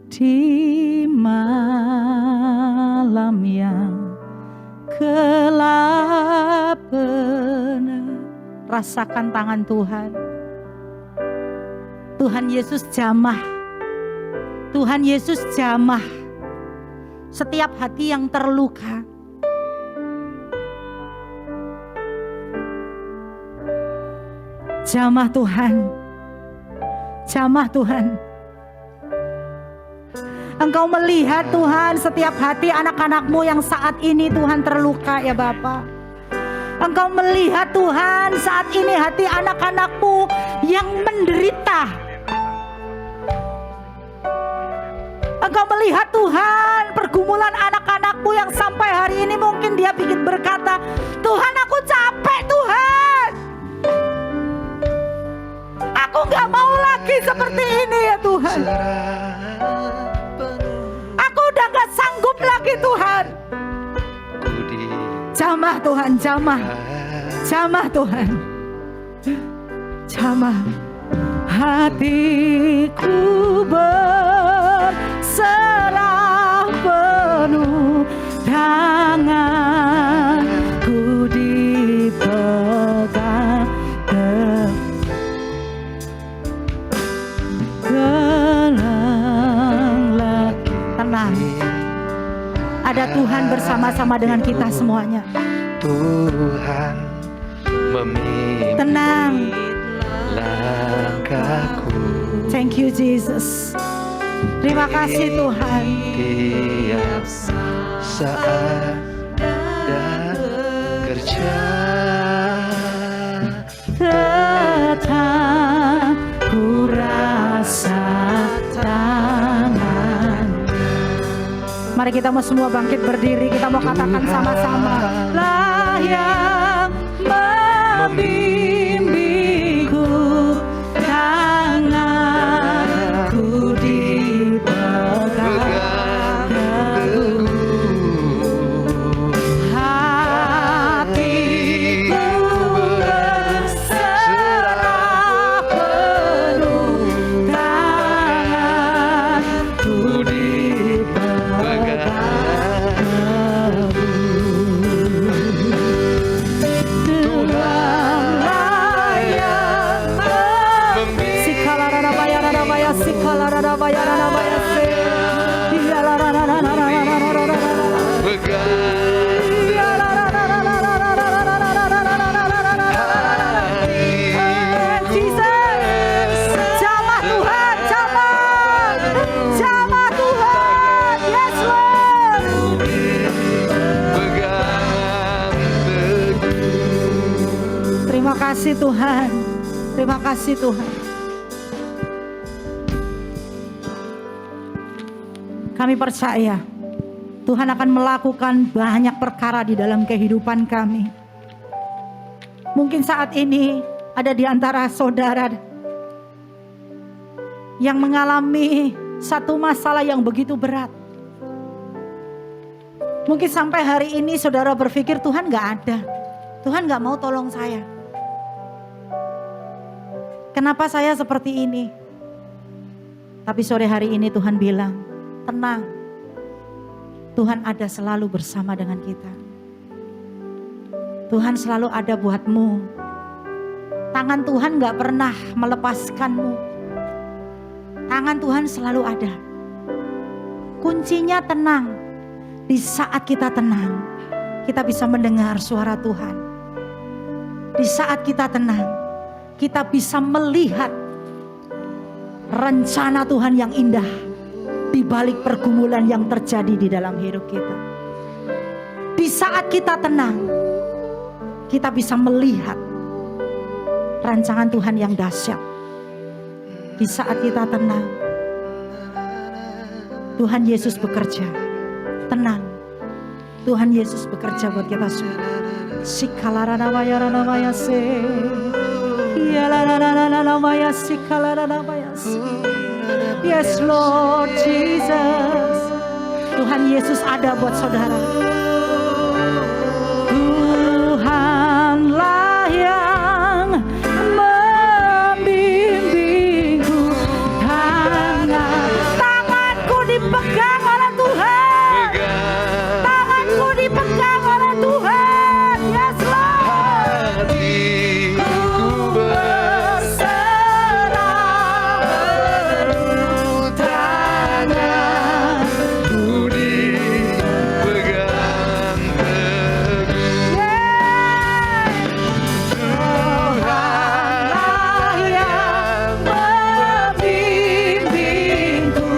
Di malam yang gelap benar, rasakan tangan Tuhan. Tuhan Yesus jamah. Tuhan Yesus jamah setiap hati yang terluka. Jamah Tuhan. Jamah Tuhan. Engkau melihat Tuhan setiap hati anak-anakmu yang saat ini Tuhan terluka ya Bapa. Engkau melihat Tuhan saat ini hati anak-anakmu yang menderita. Engkau melihat Tuhan pergumulan anak-anakmu yang sampai hari ini mungkin dia bikin berkata, Tuhan aku capek Tuhan. Aku gak mau lagi seperti ini ya Tuhan. Aku udah gak sanggup lagi Tuhan. Jamah Tuhan, jamah. Jamah Tuhan. Jamah. Hatiku berserah penuh, tanganku dipegang gelanglah. Tenang, ada Tuhan bersama-sama dengan kita semuanya. Tuhan memimpin Tenang. langkahku. Thank you Jesus. Terima kasih Tuhan. Tiap saat dan kerja, tetap ku rasa tangan. Mari kita mau semua bangkit berdiri. Kita mau katakan sama-sama. Lah yang membimbing Jamah Tuhan, jamah Tuhan, yes Lord. Terima kasih Tuhan, terima kasih Tuhan. Kami percaya Tuhan akan melakukan banyak perkara di dalam kehidupan kami. Mungkin saat ini ada di antara saudara yang mengalami satu masalah yang begitu berat. Mungkin sampai hari ini saudara berpikir Tuhan gak ada. Tuhan gak mau tolong saya. Kenapa saya seperti ini? Tapi sore hari ini Tuhan bilang, tenang. Tuhan ada selalu bersama dengan kita. Tuhan selalu ada buatmu. Tangan Tuhan gak pernah melepaskanmu. Tangan Tuhan selalu ada. Kuncinya tenang. Di saat kita tenang, kita bisa mendengar suara Tuhan. Di saat kita tenang, kita bisa melihat rencana Tuhan yang indah di balik pergumulan yang terjadi di dalam hidup kita. Di saat kita tenang, kita bisa melihat rancangan Tuhan yang dahsyat. Di saat kita tenang, Tuhan Yesus bekerja. Tenang, Tuhan Yesus bekerja buat kita semua. Yes Lord Jesus. Tuhan Yesus ada buat saudara. Tuhanlah yang membimbingku. Tanganku dipegang oleh Tuhan. Tanganku dipegang oleh Tuhan. Yes Lord. Hatiku berserah penuh tanganku dipegang teguh. Tuhanlah yang membimbingku.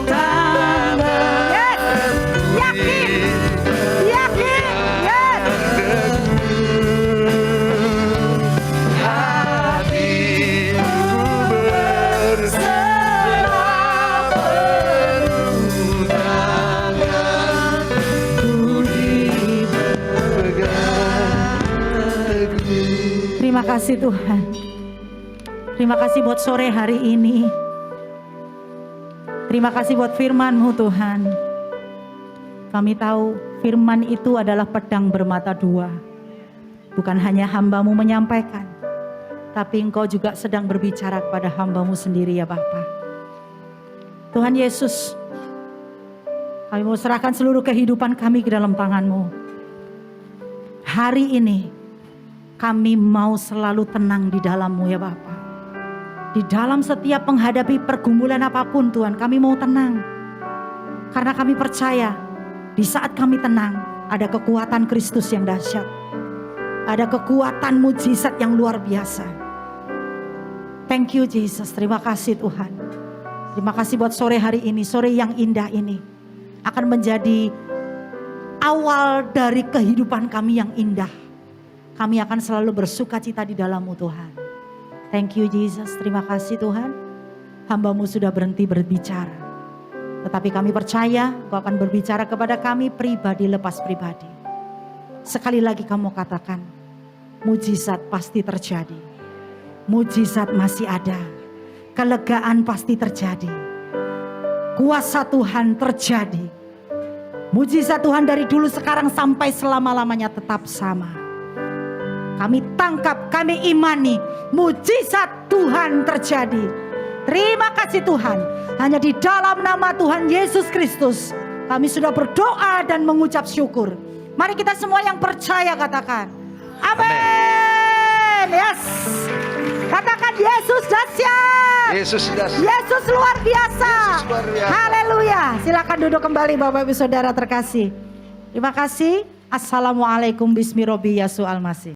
Tanganku yakin, yakin, yes. Hatiku berserah penuh tanganku dipegang teguh. Terima kasih Tuhan. Terima kasih buat sore hari ini. Terima kasih buat firman-Mu Tuhan. Kami tahu firman itu adalah pedang bermata dua. Bukan hanya hamba-Mu menyampaikan, tapi Engkau juga sedang berbicara kepada hamba-Mu sendiri ya Bapa. Tuhan Yesus, kami mau serahkan seluruh kehidupan kami ke dalam tangan-Mu. Hari ini kami mau selalu tenang di dalam-Mu ya Bapa. Di dalam setiap menghadapi pergumulan apapun Tuhan, kami mau tenang. Karena kami percaya di saat kami tenang, ada kekuatan Kristus yang dahsyat. Ada kekuatan mujizat yang luar biasa. Thank you Jesus, terima kasih Tuhan. Terima kasih buat sore hari ini, sore yang indah ini. Akan menjadi awal dari kehidupan kami yang indah. Kami akan selalu bersuka cita di dalam-Mu Tuhan. Thank you Jesus, terima kasih Tuhan. Hamba-Mu sudah berhenti berbicara. Tetapi kami percaya Kau akan berbicara kepada kami pribadi lepas pribadi. Sekali lagi kamu katakan, mujizat pasti terjadi. Mujizat masih ada. Kelegaan pasti terjadi. Kuasa Tuhan terjadi. Mujizat Tuhan dari dulu sekarang sampai selama-lamanya tetap sama. Kami tangkap, kami imani, mujizat Tuhan terjadi. Terima kasih Tuhan. Hanya di dalam nama Tuhan Yesus Kristus kami sudah berdoa dan mengucap syukur. Mari kita semua yang percaya katakan amin. Yes. Katakan Yesus dahsyat. Yesus dahsyat. Yesus luar biasa. Yesus luar biasa. Haleluya. Silakan duduk kembali Bapak Ibu Saudara terkasih. Terima kasih. Assalamualaikum bismi Robbi Yasu'al Masih.